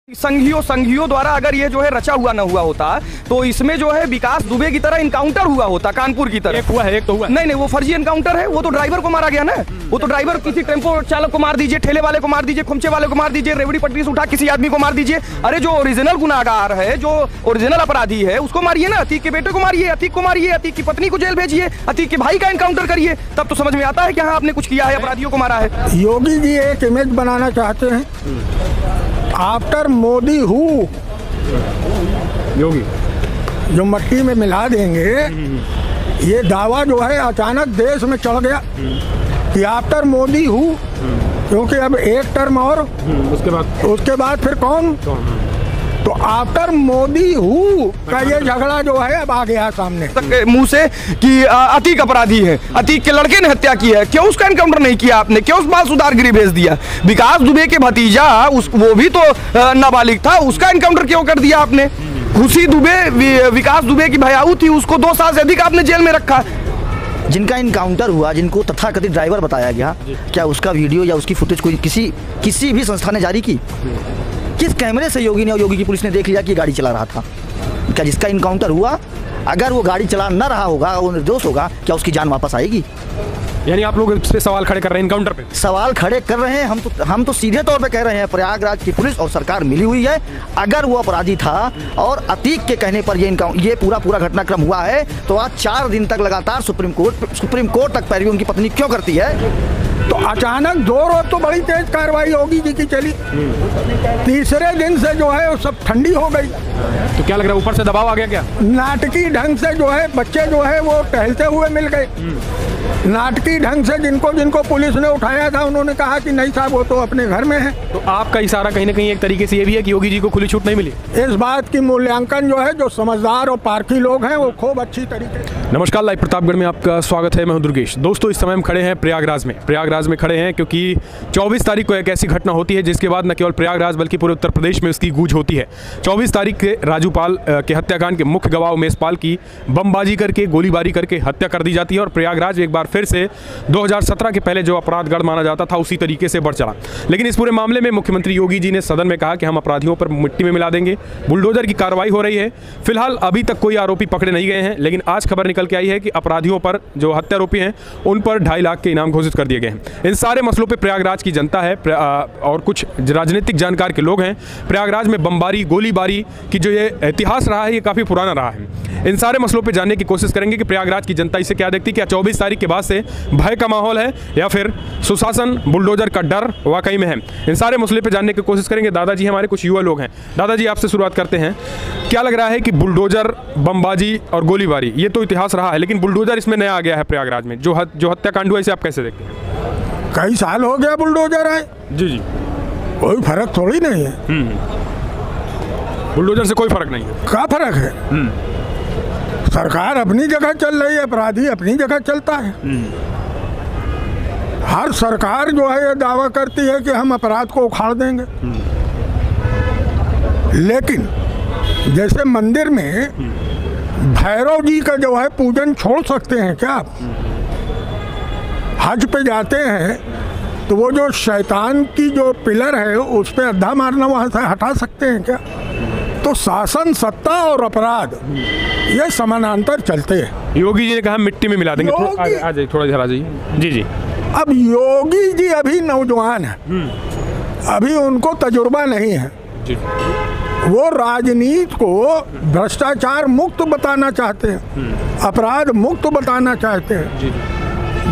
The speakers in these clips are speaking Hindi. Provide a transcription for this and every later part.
संघियों द्वारा अगर ये जो है रचा हुआ न हुआ होता तो इसमें जो है विकास दुबे की तरह इनकाउंटर हुआ होता, कानपुर की तरह। एक हुआ है, एक तो हुआ नहीं, वो फर्जी एनकाउंटर है। वो तो ड्राइवर को मारा गया ना। वो तो ड्राइवर, किसी टेम्पो चालक को मार दीजिए, ठेले वाले को मार दीजिए, खुमचे वाले को मार दीजिए, रेवड़ी पटरी से उठा किसी आदमी को मार दीजिए। अरे जो ओरिजिनल गुनाहगार है, जो ओरिजिनल अपराधी है, उसको मारिए ना। अतीक के बेटे को मारिए, अतीक को मारिए, अतीक की पत्नी को जेल भेजिए, अतीक के भाई का एनकाउंटर करिए, तब तो समझ में आता है कि हाँ आपने कुछ किया है, अपराधियों को मारा है। योगी जी एक इमेज बनाना चाहते हैं, आफ्टर मोदी हु योगी जो मट्टी में मिला देंगे। ये दावा जो है अचानक देश में चढ़ गया कि आफ्टर मोदी हु, क्योंकि अब एक टर्म और उसके बाद फिर कौन। तो आफ्टर मोदी हु का ये झगड़ा जो है अब आ गया सामने मुंह से कि अतीक अपराधी है, अतीक के लड़के ने हत्या की है, क्यों उसका एनकाउंटर नहीं किया आपने, क्यों उस बाल सुधारगिरी भेज दिया। विकास दुबे के भतीजा वो भी तो नाबालिग था, उसका एनकाउंटर क्यों कर दिया आपने। खुशी दुबे, विकास दुबे की भयाऊ थी, उसको 2 साल से अधिक आपने जेल में रखा। जिनका इनकाउंटर हुआ, जिनको तथाकथित ड्राइवर बताया गया, क्या उसका वीडियो या उसकी फुटेज कोई किसी भी संस्था ने जारी की? किस कैमरे से योगी ने और योगी की पुलिस ने देख लिया कि गाड़ी चला रहा था? क्या जिसका इनकाउंटर हुआ, अगर वो गाड़ी चला न रहा होगा, वो निर्दोष होगा, क्या उसकी जान वापस आएगी? यानी आप लोग इस पे सवाल खड़े कर रहे हैं, इनकाउंटर पे सवाल खड़े कर रहे हैं। हम तो सीधे तौर पे कह रहे हैं, प्रयागराज की पुलिस और सरकार मिली हुई है। अगर वो अपराधी था और अतीक के कहने पर ये पूरा घटनाक्रम हुआ है, तो आज 4 दिन तक लगातार सुप्रीम कोर्ट तक पैरवी उनकी पत्नी क्यों करती है? तो अचानक 2 रोज तो बड़ी तेज कार्रवाई योगी जी की चली, तीसरे दिन से जो है वो सब ठंडी हो गई। तो क्या लग रहा है, ऊपर से दबाव आ गया क्या? नाटकीय ढंग से जो है बच्चे जो है वो टहलते हुए मिल गए। नाटकीय ढंग से जिनको पुलिस ने उठाया था, उन्होंने कहा कि नहीं साहब वो तो अपने घर में है। तो आपका इशारा कहीं ना कहीं एक तरीके से ये भी है कि योगी जी को खुली छूट नहीं मिली। इस बात की मूल्यांकन जो है, जो समझदार और पारखी लोग हैं, वो खूब अच्छी तरीके से। नमस्कार, लाइव प्रतापगढ़ में आपका स्वागत है। मैं हूं दुर्गेश। दोस्तों, इस समय हम खड़े हैं प्रयागराज में खड़े हैं क्योंकि 24 तारीख को एक ऐसी घटना होती है जिसके बाद न केवल प्रयागराज बल्कि पूरे उत्तर प्रदेश में उसकी गूंज होती है। 24 तारीख के राजू पाल के हत्याकांड के मुख्य गवाह उमेश पाल की बमबाजी करके, गोलीबारी करके हत्या कर दी जाती है और प्रयागराज एक बार फिर से 2017 के पहले जो अपराधगढ़ माना जाता था उसी तरीके से बढ़ चला। लेकिन इस पूरे मामले में मुख्यमंत्री योगी जी ने सदन में कहा कि हम अपराधियों पर मिट्टी में मिला देंगे। बुलडोजर की कार्रवाई हो रही है। फिलहाल अभी तक कोई आरोपी पकड़े नहीं गए हैं, लेकिन आज खबर निकल के आई है कि अपराधियों पर, जो हत्यारोपी हैं, उन पर 2.5 लाख के इनाम घोषित कर दिए गए हैं। इन सारे मसलों पे प्रयागराज की जनता है और कुछ राजनीतिक जानकार के लोग हैं। प्रयागराज में बमबारी, गोलीबारी की जो ये इतिहास रहा है, ये काफ़ी पुराना रहा है। इन सारे मसलों पे जानने की कोशिश करेंगे कि प्रयागराज की जनता इसे क्या देखती है। क्या 24 तारीख के बाद से भय का माहौल है या फिर सुशासन, बुलडोजर का डर वाकई में है? इन सारे मसले पे जानने की कोशिश करेंगे। दादाजी हमारे कुछ युवा लोग हैं। दादाजी, आपसे शुरुआत करते हैं। क्या लग रहा है कि बुलडोजर, बमबाजी और गोलीबारी, ये तो इतिहास रहा है, लेकिन बुलडोजर इसमें नया आ गया है प्रयागराज में, जो हत्याकांड हुआ, इसे आप कैसे देखते हैं? कई साल हो गया बुलडोजर आए। जी, कोई फर्क थोड़ी नहीं है। बुलडोजर से कोई फर्क नहीं है। क्या फर्क है? सरकार अपनी जगह चल रही है, अपराधी अपनी जगह चलता है। हर सरकार जो है ये दावा करती है कि हम अपराध को उखाड़ देंगे, लेकिन जैसे मंदिर में भैरव जी का जो है पूजन छोड़ सकते हैं क्या आप? हज पे जाते हैं तो वो जो शैतान की जो पिलर है उस पे अड्डा मारना वहाँ से हटा सकते हैं क्या? तो शासन, सत्ता और अपराध ये समानांतर चलते हैं। योगी जी ने कहा मिट्टी में मिला देंगे। आ जाइए, थोड़ा इधर आ जाइए। जी। अब योगी जी अभी नौजवान है, अभी उनको तजुर्बा नहीं है जी। वो राजनीति को भ्रष्टाचार मुक्त बताना चाहते हैं, अपराध मुक्त बताना चाहते हैं जी।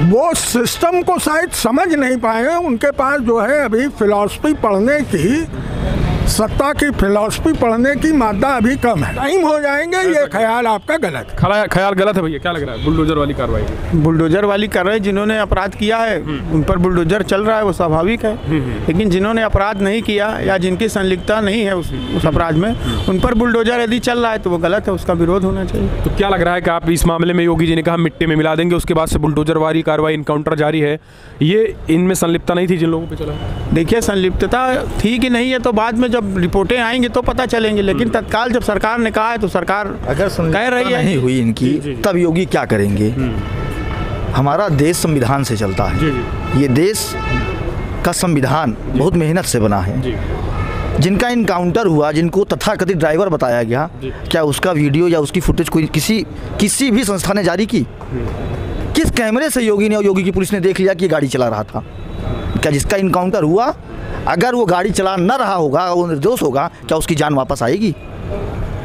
वो सिस्टम को शायद समझ नहीं पाए। उनके पास जो है अभी फिलॉसफी पढ़ने की, सत्ता की फिलॉसफी पढ़ने की मादा अभी कम है। टाइम हो जाएंगे, ये ख्याल आपका गलत है। ख्याल गलत है भैया। क्या लग रहा है बुलडोजर वाली कार्रवाई? जिन्होंने अपराध किया है उन पर बुलडोजर चल रहा है, वो स्वाभाविक है। लेकिन जिन्होंने अपराध नहीं किया या जिनकी संलिप्तता नहीं है उस अपराध में, उन पर बुलडोजर यदि चल रहा है तो वो गलत है, उसका विरोध होना चाहिए। तो क्या लग रहा है कि आप इस मामले में, योगी जी ने कहा मिट्टी में मिला देंगे, उसके बाद से बुलडोजर वाली कार्रवाई, इनकाउंटर जारी है, ये इनमें संलिप्तता नहीं थी जिन लोगों पर चला? देखिए, संलिप्तता थी कि नहीं है तो बाद में जब रिपोर्टें आएंगी तो पता चलेंगे, लेकिन तत्काल जब सरकार ने कहा है तो सरकार अगर कह रही है नहीं हुई इनकी, तब योगी क्या करेंगे? हमारा देश संविधान से चलता है। ये देश का संविधान बहुत मेहनत से बना है। जिनका इनकाउंटर हुआ, जिनको तथाकथित ड्राइवर बताया गया, क्या उसका वीडियो या उसकी फुटेज कोई किसी भी संस्था ने जारी की? किस कैमरे से योगी ने और योगी की पुलिस ने देख लिया कि ये गाड़ी चला रहा था? क्या जिसका इनकाउंटर हुआ, अगर वो गाड़ी चला न रहा होगा, वो निर्दोष होगा, क्या उसकी जान वापस आएगी?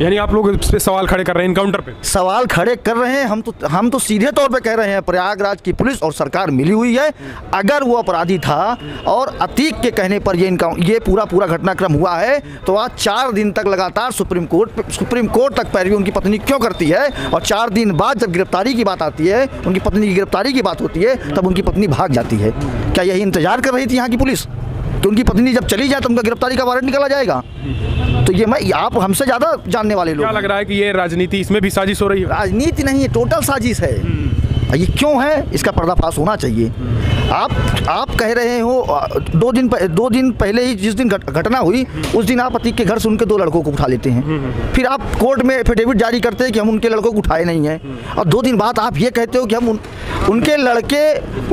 यानी आप लोग इस पे सवाल खड़े कर रहे हैं, इनकाउंटर पे सवाल खड़े कर रहे हैं। हम तो सीधे तौर पे कह रहे हैं, प्रयागराज की पुलिस और सरकार मिली हुई है। अगर वो अपराधी था और अतीक के कहने पर ये पूरा घटनाक्रम हुआ है, तो आज 4 दिन तक लगातार सुप्रीम कोर्ट तक पैरवी उनकी पत्नी क्यों करती है? और 4 दिन बाद जब गिरफ्तारी की बात आती है, उनकी पत्नी की गिरफ्तारी की बात होती है, तब उनकी पत्नी भाग जाती है। क्या यही इंतजार कर रही थी यहाँ की पुलिस कि उनकी पत्नी जब चली जाए तो उनका गिरफ्तारी का वारंट निकाला जाएगा? तो ये आप हमसे ज़्यादा जानने वाले लोग। क्या लग रहा है कि ये राजनीति, इसमें भी साजिश हो रही है? राजनीति नहीं है, टोटल साजिश है। ये क्यों है, इसका पर्दाफाश होना चाहिए। आप कह रहे हो 2 दिन पहले ही जिस दिन घटना हुई, उस दिन आप अतीक के घर से उनके 2 लड़कों को उठा लेते हैं। फिर आप कोर्ट में एफिडेविट जारी करते हैं कि हम उनके लड़कों को उठाए नहीं हैं, और 2 दिन बाद आप ये कहते हो कि हम उनके लड़के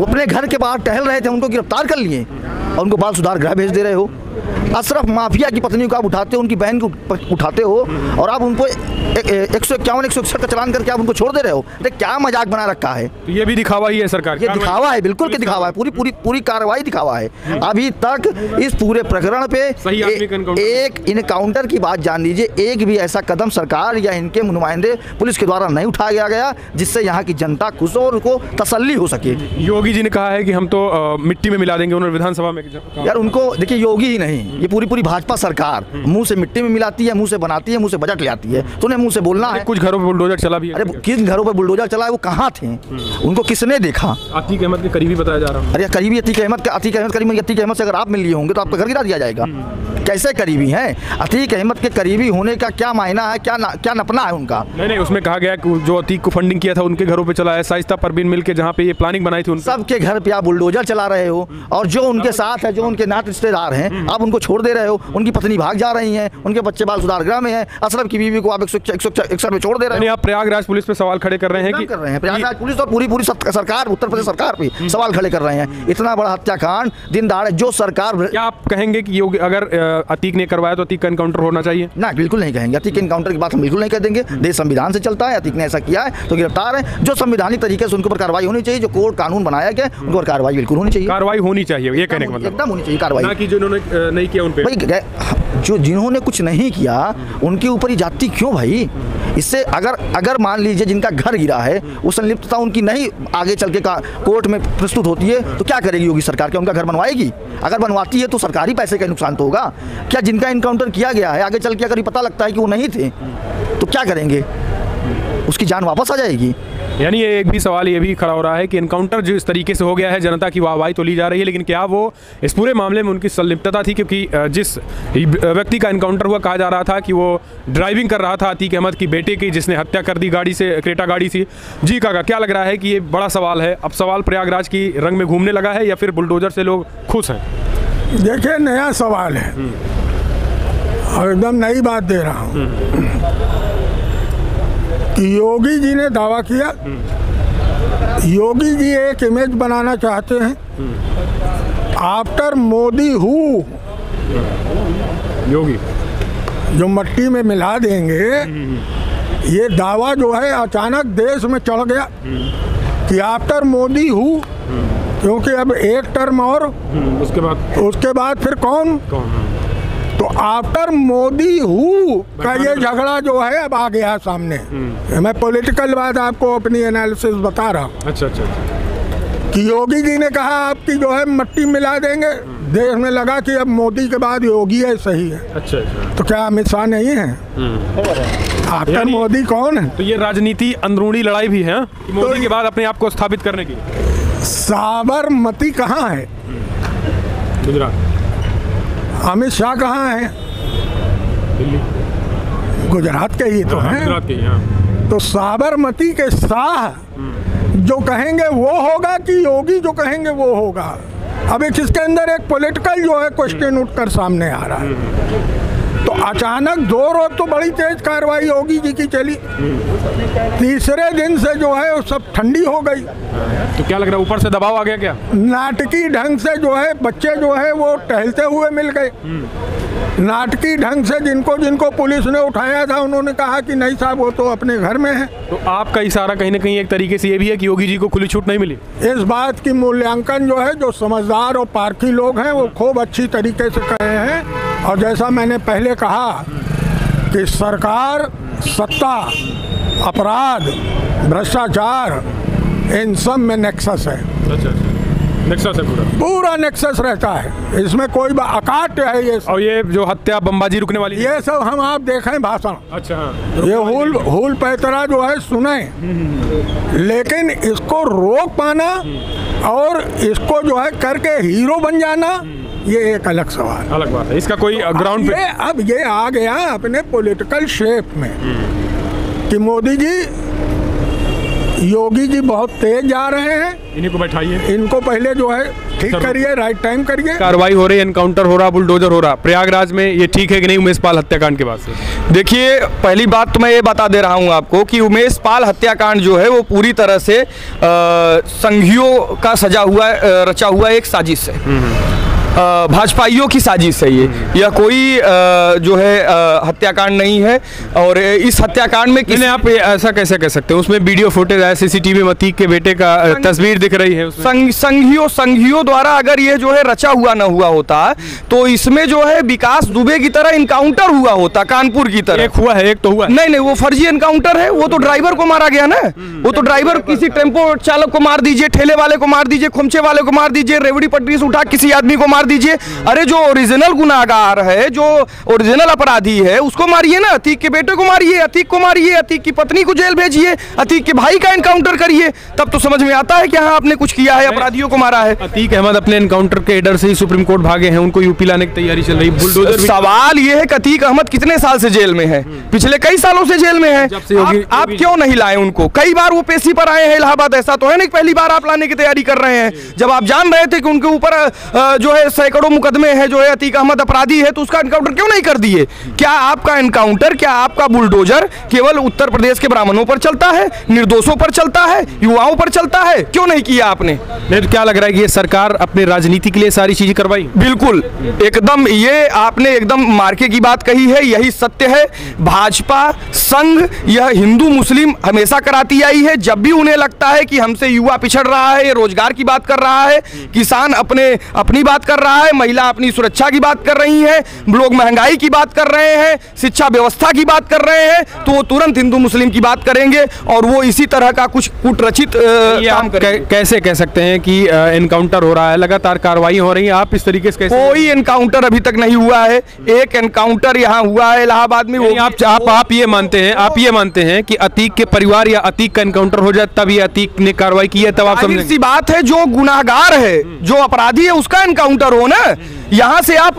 अपने घर के बाहर टहल रहे थे, उनको गिरफ्तार कर लिए और उनको बाल सुधार गृह भेज दे रहे हो। अशरफ माफिया की पत्नी को आप उठाते हो, उनकी बहन को उठाते हो, और आप उनको 151-161 का चालान करके आप उनको छोड़ दे रहे हो। अरे क्या मजाक बना रखा है? तो ये भी दिखावा ही है सरकार, ये दिखावा है, बिल्कुल के दिखावा है, पूरी कार्रवाई दिखावा है। अभी तक इस पूरे प्रकरण पे एक इनकाउंटर की बात जान लीजिए, एक भी ऐसा कदम सरकार या इनके नुमाइंदे पुलिस के द्वारा नहीं उठाया गया जिससे यहाँ की जनता खुश हो और उनको तसल्ली हो सके। योगी जी ने कहा है कि हम तो मिट्टी में मिला देंगे, उन्होंने विधानसभा में। यार उनको देखिए, योगी ही नहीं, ये पूरी भाजपा सरकार मुंह से मिट्टी में मिलाती है, मुंह से बनाती है, मुंह से बजट ले आती है, तो उन्हें मुंह से बोलना है। कुछ घरों पे बुलडोजर चला भी है। अरे किन घरों पे बुलडोजर चला है? वो कहाँ थे? उनको किसने देखा? अतीक अहमद के करीबी बताया जा रहा है। अरे करीबी अतीक अहमद से अगर आप मिल लिए होंगे तो आपका घर गिरा दिया जाएगा। कैसे करीबी हैं? अतीक अहमद के करीबी होने का क्या मायना है, क्या नपना है उनका? नहीं, उसमें कहा गया कि जो अतीक को फंडिंग किया था उनके घरों पे चला है, शाइस्ता परवीन मिल के जहाँ पे ये प्लानिंग बनाई थी, सबके घर पे आप बुलडोजर चला रहे हो, और जो उनके साथ है, जो उनके नात रिश्तेदार हैं, आप उनको छोड़ दे रहे हो। उनकी पत्नी भाग जा रही हैं, उनके बच्चे बाल सुधार गृह में हैं, अशरफ की बीवी को आप 161 में छोड़ दे रहे हो। आप प्रयागराज पुलिस पे सवाल खड़े कर रहे हैं? प्रयागराज पुलिस और पूरी सरकार, उत्तर प्रदेश सरकार पे सवाल खड़े कर रहे हैं। इतना बड़ा हत्याकांड दिन दहाड़े, जो सरकार। क्या आप कहेंगे कि योगी अगर अतीक ने करवाया तो अतीक का एनकाउंटर होना चाहिए? ना, बिल्कुल नहीं कहेंगे। अतीक के एनकाउंटर की बात हम बिल्कुल नहीं कह देंगे। देश संविधान से चलता है, अतीक ने ऐसा किया है तो गिरफ्तार है। जो संवैधानिक तरीके से उनके ऊपर कार्रवाई होनी चाहिए, जो कोर्ट कानून बनाया गया उनके ऊपर कार्रवाई बिल्कुल होनी चाहिए। कार्रवाई होनी चाहिए, ये कहने का मतलब एकदम होनी चाहिए कार्रवाई। ना कि जिन्होंने नहीं किया उन पे, जो जिन्होंने कुछ नहीं किया उनके ऊपर ही जाती क्यों भाई? इससे अगर मान लीजिए जिनका घर गिरा है, वो संलिप्तता उनकी नहीं आगे चल के कोर्ट में प्रस्तुत होती है, तो क्या करेगी योगी सरकार? क्या उनका घर बनवाएगी? अगर बनवाती है तो सरकारी पैसे का नुकसान तो होगा। क्या जिनका इनकाउंटर किया गया है, आगे चल के अगर पता लगता है कि वो नहीं थे, तो क्या करेंगे? उसकी जान वापस आ जाएगी। यानी ये एक भी सवाल ये भी खड़ा हो रहा है कि इनकाउंटर जिस तरीके से हो गया है, जनता की वाहवाही तो ली जा रही है, लेकिन क्या वो इस पूरे मामले में उनकी संलिप्तता थी? क्योंकि जिस व्यक्ति का इनकाउंटर हुआ, कहा जा रहा था कि वो ड्राइविंग कर रहा था अतीक अहमद की बेटे की, जिसने हत्या कर दी गाड़ी से, क्रेटा गाड़ी से। जी काका, क्या लग रहा है कि ये बड़ा सवाल है? अब सवाल प्रयागराज की रंग में घूमने लगा है या फिर बुलडोजर से लोग खुश हैं? देखिए, नया सवाल है और एकदम नई बात दे रहा हूँ। योगी जी ने दावा किया, योगी जी एक इमेज बनाना चाहते हैं, आफ्टर मोदी हु, योगी जो मट्टी में मिला देंगे। ये दावा जो है अचानक देश में चढ़ गया कि आफ्टर मोदी हु, क्योंकि अब एक टर्म और उसके बाद फिर कौन? तो आफ्टर मोदी हु का ये झगड़ा जो है अब आ गया सामने। मैं पॉलिटिकल बात आपको अपनी एनालिसिस बता रहा हूँ। अच्छा कि योगी जी ने कहा आपकी जो है मट्टी मिला देंगे, देश में लगा कि अब मोदी के बाद योगी है, सही है। अच्छा। तो क्या अमित शाह नहीं है? आफ्टर मोदी कौन है? तो ये राजनीति अंदरूनी लड़ाई भी है कि मोदी के बाद अपने आप को स्थापित करने की। साबरमती कहाँ है? गुजरात। अमित शाह कहाँ है? दिल्ली। गुजरात के ही तो हैं। गुजरात के ही। तो साबरमती के शाह जो कहेंगे वो होगा कि योगी जो कहेंगे वो होगा? अब इसके अंदर एक पॉलिटिकल जो है क्वेश्चन उठकर सामने आ रहा है। तो अचानक 2 रोज तो बड़ी तेज कार्रवाई योगी जी की चली, तीसरे दिन से जो है वो सब ठंडी हो गई। तो क्या लग रहा है, ऊपर से दबाव आ गया क्या? नाटकीय ढंग से जो है बच्चे जो है वो टहलते हुए मिल गए। नाटकीय ढंग से जिनको पुलिस ने उठाया था उन्होंने कहा कि नहीं साहब वो तो अपने घर में है। तो आपका इशारा कहीं ना कहीं एक तरीके से ये भी है कि योगी जी को खुली छूट नहीं मिली। इस बात की मूल्यांकन जो है जो समझदार और पारखी लोग हैं वो खूब अच्छी तरीके से कर रहे हैं। और जैसा मैंने पहले कहा कि सरकार, सत्ता, अपराध, भ्रष्टाचार, इन सब में नेक्सस है। अच्छा, नेक्सस है पूरा नेक्सस रहता है, इसमें कोई अकाट्य है ये सब। और ये जो हत्या बमबाजी रुकने वाली ये सब हम आप देखें भाषण। अच्छा हाँ। ये हुल पैतरा जो है सुने, लेकिन इसको रोक पाना और इसको जो है करके हीरो बन जाना ये एक अलग सवाल, अलग बात है। इसका कोई ग्राउंड पे अब ये आ गया अपने पॉलिटिकल शेप में कि मोदी जी, योगी जी बहुत तेज जा रहे हैं, इन्हीं को बैठाइए, इनको पहले जो है ठीक करिए, राइट टाइम करिए। कार्रवाई हो रही है, एनकाउंटर हो रहा, बुलडोजर हो रहा प्रयागराज में, ये ठीक है कि नहीं उमेश पाल हत्याकांड के बाद से? देखिए, पहली बात तो मैं ये बता दे रहा हूँ आपको कि उमेश पाल हत्याकांड जो है वो पूरी तरह से संघियों का सजा हुआ रचा हुआ एक साजिश है, भाजपाइयों की साजिश है ये। यह कोई जो है हत्याकांड नहीं है। और इस हत्याकांड में किसी आप ऐसा कैसे कह सकते हैं? उसमें वीडियो फुटेज है, सीसीटीवी में अतीक के बेटे का तस्वीर दिख रही है। संघियों द्वारा अगर ये जो है रचा हुआ न हुआ होता तो इसमें जो है विकास दुबे की तरह इनकाउंटर हुआ होता, कानपुर की तरह। एक हुआ है, एक तो हुआ नहीं, वो फर्जी एनकाउंटर है। वो तो ड्राइवर को मारा गया ना, वो तो ड्राइवर, किसी टेम्पो चालक को मार दीजिए, ठेले वाले को मार दीजिए, खुमचे वाले को मार दीजिए, रेवड़ी पटरी से उठा किसी आदमी को मार दीजिए। अरे जो ओरिजिनल गुनाहगार है, जो ओरिजिनल अपराधी है, उसको मारिए ना। अतीक के बेटे को मारिए, अतीक को मारिए, अतीक की पत्नी को जेल भेजिए, अतीक के भाई का एनकाउंटर करिए, तब तो समझ में आता है कि हाँ आपने कुछ किया है, अपराधियों को मारा है। अतीक अहमद अपने एनकाउंटर के डर से ही सुप्रीम कोर्ट भागे हैं, उनको यूपी लाने की तैयारी चल रही। बुलडोजर सवाल ये है कि अतीक अहमद कितने साल से जेल में है? पिछले कई सालों से जेल में है। आप क्यों नहीं लाए उनको? कई बार वो पेशी पर आए हैं इलाहाबाद, ऐसा तो है नहीं पहली बार आप लाने की तैयारी कर रहे हैं। जब आप जान रहे थे कि उनके ऊपर जो है सैकड़ों मुकदमे हैं, जो है अतीक अहमद अपराधी है, तो उसका एनकाउंटर क्यों नहीं कर दिए? क्या आपका एनकाउंटर, क्या आपका बुलडोजर केवल उत्तर प्रदेश के ब्राह्मणों पर चलता है, निर्दोषों पर चलता है, युवाओं पर चलता है? क्यों नहीं किया आपने? क्या लग रहा है कि ये सरकार अपनी राजनीति के लिए सारी चीजें करवाई? बिल्कुल, एकदम, ये आपने एकदम मार्के की बात कही है, यही सत्य है। भाजपा संघ यह हिंदू मुस्लिम हमेशा कराती आई है। जब भी उन्हें लगता है कि हमसे युवा पिछड़ रहा है, ये रोजगार की बात कर रहा है, किसान अपनी बात कर रहा है, महिला अपनी सुरक्षा की बात कर रही है, लोग महंगाई की बात कर रहे हैं, शिक्षा व्यवस्था की बात कर रहे हैं, तो वो तुरंत हिंदू मुस्लिम की बात करेंगे और वो इसी तरह का कुछ कूटरचित काम करेंगे। कैसे कह सकते हैं कि एनकाउंटर हो रहा है, लगातार कार्रवाई हो रही है, आप इस तरीके से कैसे? कोई एनकाउंटर अभी तक नहीं हुआ है। एक एनकाउंटर यहाँ हुआ है इलाहाबाद में। आप ये मानते हैं कि अतीक के परिवार या अतीक का एनकाउंटर हो जाए तब ये अतीक ने कार्रवाई की है, तब आप समझेंगे? सी बात है, जो गुनाहगार है, जो अपराधी है, उसका एनकाउंटर हो ना। यहाँ से आप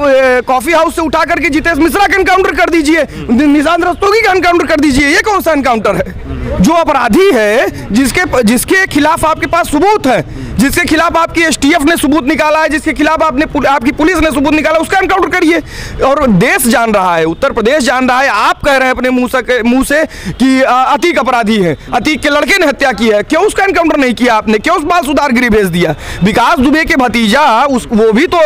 कॉफी हाउस से उठा करके जितेश मिश्रा का एनकाउंटर कर दीजिए, निशांत रस्तोगी का एनकाउंटर कर दीजिए। ये कौन सा एनकाउंटर है? जो अपराधी है, जिसके खिलाफ आपके पास सबूत है, जिसके खिलाफ आपकी एसटीएफ ने सबूत निकाला है, जिसके खिलाफ आपकी पुलिस ने सबूत निकाला, उसका एनकाउंटर करिए। और देश जान रहा है, उत्तर प्रदेश जान रहा है। आप कह रहे हैं अपने मुंह से कि अतीक अपराधी है, अतीक के लड़के ने हत्या की है, क्यों उसका एनकाउंटर नहीं किया आपने? क्यों उस बाल सुधारगिरी भेज दिया? विकास दुबे के भतीजा, वो भी तो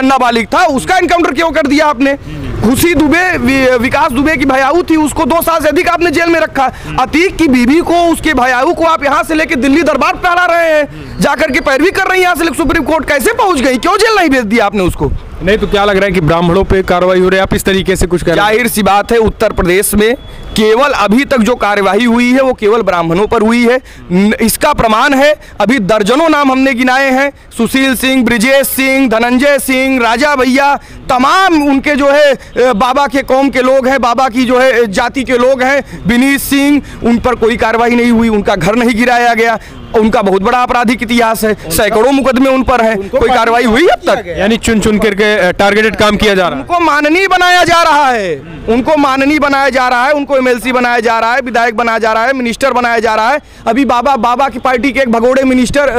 नाबालिग था, उसका एनकाउंटर क्यों कर दिया आपने? खुशी दुबे, विकास दुबे की भयाऊ थी, उसको 2 साल से अधिक आपने जेल में रखा। अतीक की बीवी को, उसके भयाऊ को आप यहाँ से लेके दिल्ली दरबार पहरा रहे हैं, जाकर के पैरवी कर रहे हैं यहाँ से सुप्रीम कोर्ट। कैसे पहुंच गई? क्यों जेल नहीं भेज दिया आपने उसको? नहीं तो क्या लग रहा है कि ब्राह्मणों पे कार्रवाई हो रही है, आप इस तरीके से कुछ कह रहे हैं? जाहिर सी बात है, उत्तर प्रदेश में केवल अभी तक जो कार्यवाही हुई है वो केवल ब्राह्मणों पर हुई है। इसका प्रमाण है, अभी दर्जनों नाम हमने गिनाए हैं, सुशील सिंह, ब्रिजेश सिंह, धनंजय सिंह, राजा भैया, तमाम उनके जो है बाबा के कौम के लोग हैं, बाबा की जो है जाति के लोग हैं, विनीत सिंह, उन पर कोई कार्रवाई नहीं हुई, उनका घर नहीं गिराया गया। उनका बहुत बड़ा आपराधिक इतिहास है, सैकड़ों मुकदमे उन पर है, कोई कार्रवाई हुई अब तक? यानी चुन चुन करके टारगेटेड काम किया जा रहा है। उनको माननीय बनाया जा रहा है, उनको माननीय बनाया जा रहा है, उनको एमएलसी बनाया जा रहा है, विधायक बनाया जा रहा है, मिनिस्टर बनाया जा रहा है। अभी बाबा की पार्टी के एक भगोड़े मिनिस्टर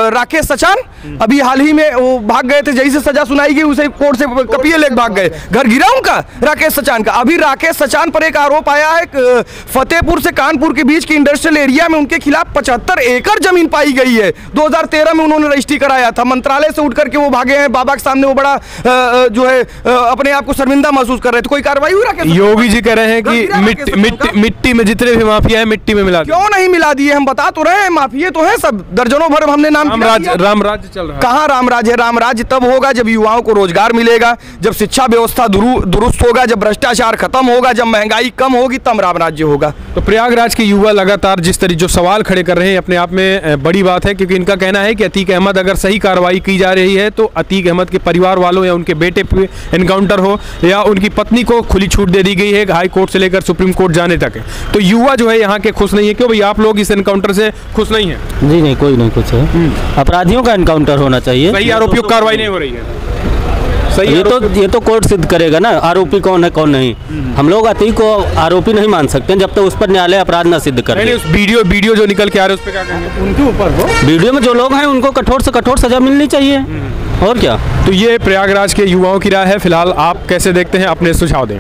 राकेश सचान अभी हाल ही में वो भाग गए थे, जैसे सजा सुनाई गई उसे कोर्ट से कपिये लेके भाग गए, घर गिरा उनका, राकेश सचान का। अभी राकेश सचान पर एक आरोप आया है, फतेहपुर से कानपुर के बीच की इंडस्ट्रियल एरिया में उनके खिलाफ 3,75,00,000 एकड़ जमीन पाई गई है। 2013 में उन्होंने रजिस्ट्री कराया था, मंत्रालय से उठ करके वो भागे हैं, बाबा के सामने वो बड़ा जो है अपने आप को शर्मिंदा महसूस कर रहे थे। कोई कार्रवाई हुई रहा? योगी जी कह रहे हैं कि मिट्टी में जितने भी माफिया है मिट्टी में मिला, क्यों नहीं मिला दिए? हम बता तो रहे हैं, माफिया तो है सब, दर्जनों भर हमने नाम राम राज्य चल रहा है। कहाँ राम राज्य है? राम राज्य तब होगा जब युवाओं को रोजगार मिलेगा, जब शिक्षा व्यवस्था दुरुस्त होगा, जब भ्रष्टाचार खत्म होगा, जब महंगाई कम होगी, तब राम राज्य होगा। तो प्रयागराज के युवा लगातार जिस तरह जो सवाल खड़े कर रहे हैं अपने आप में बड़ी बात है, क्योंकि इनका कहना है कि अतीक अहमद अगर सही कार्रवाई की जा रही है तो अतीक अहमद के परिवार वालों या उनके बेटे पे एनकाउंटर हो, या उनकी पत्नी को खुली छूट दे दी गई है हाई कोर्ट से लेकर सुप्रीम कोर्ट जाने तक है। तो युवा जो है यहाँ के खुश नहीं है। क्यों भाई, आप लोग इस एनकाउंटर से खुश नहीं है? जी नहीं, कोई नहीं खुश है। अपराधियों का एनकाउंटर होना चाहिए, सही आरोपियों की कार्रवाई नहीं हो रही है। सही ये तो कोर्ट सिद्ध करेगा ना आरोपी कौन है कौन नहीं। हम लोग अतीक को आरोपी नहीं मान सकते जब तक उस पर न्यायालय अपराध न सिद्ध करे। उस वीडियो जो निकल के आ रहे हैं उस पर क्या कहेंगे? उनके ऊपर वीडियो में जो लोग हैं उनको कठोर से कठोर सजा मिलनी चाहिए, और क्या। तो ये प्रयागराज के युवाओं की राय है। फिलहाल आप कैसे देखते हैं, अपने सुझाव दें।